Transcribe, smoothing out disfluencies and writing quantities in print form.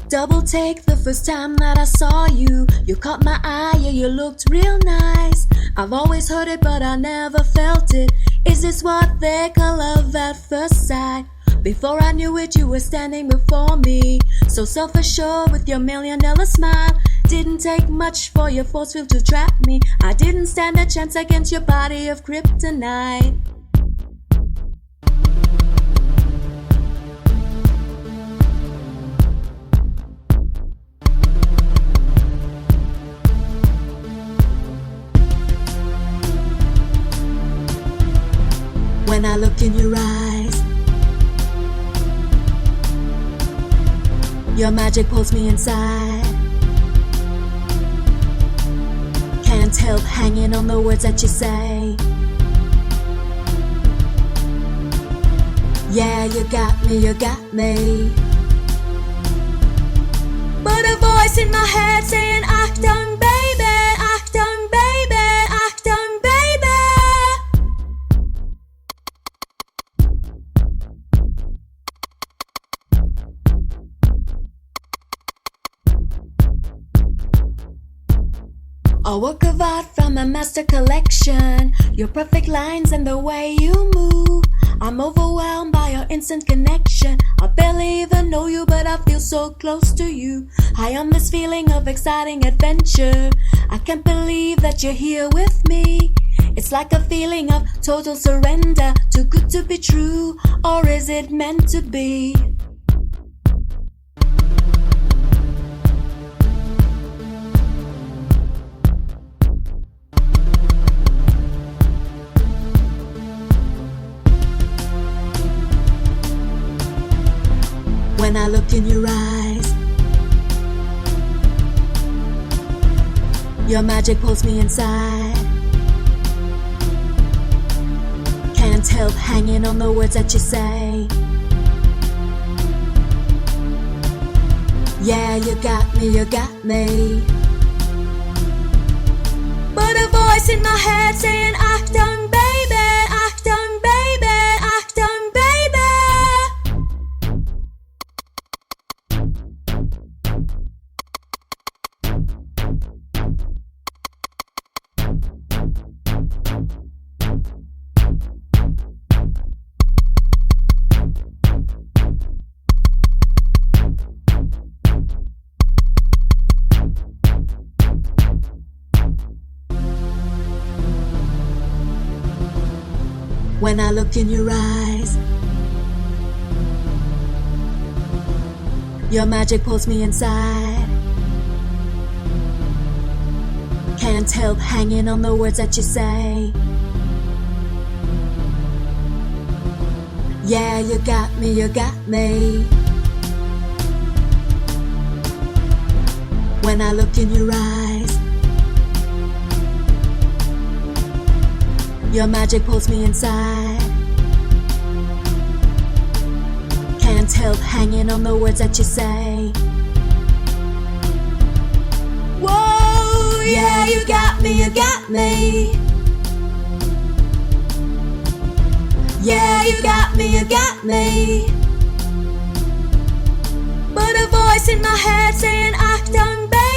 Double take the first time that I saw you. You caught my eye, yeah, you looked real nice. I've always heard it, but I never felt it. Is this what they call love at first sight? Before I knew it, you were standing before me, so self-assured with your $1,000,000 smile. Didn't take much for your force field to trap me. I didn't stand a chance against your body of kryptonite. When I look in your eyes, your magic pulls me inside. Can't help hanging on the words that you say. Yeah, you got me, you got me. But a voice in my head saying, Achtung, baby, Achtung, baby, Achtung, baby. A work of art from a master collection. Your perfect lines and the way you move. I'm overwhelmed by your instant connection. I barely even know you, but I feel so close to you. High on this feeling of exciting adventure. I can't believe that you're here with me. It's like a feeling of total surrender. Too good to be true, or is it meant to be? When I look in your eyes, your magic pulls me inside. Can't help hanging on the words that you say. Yeah, you got me, you got me. But a voice in my head saying, Achtung, baby, Achtung, baby, Achtung, baby. When I look in your eyes, your magic pulls me inside. Can't help hanging on the words that you say. Yeah, you got me, you got me. When I look in your eyes, your magic pulls me inside. Can't help hanging on the words that you say. Whoa, yeah, you got me, you got me. Yeah, you got me, you got me. But a voice in my head saying, Achtung, baby.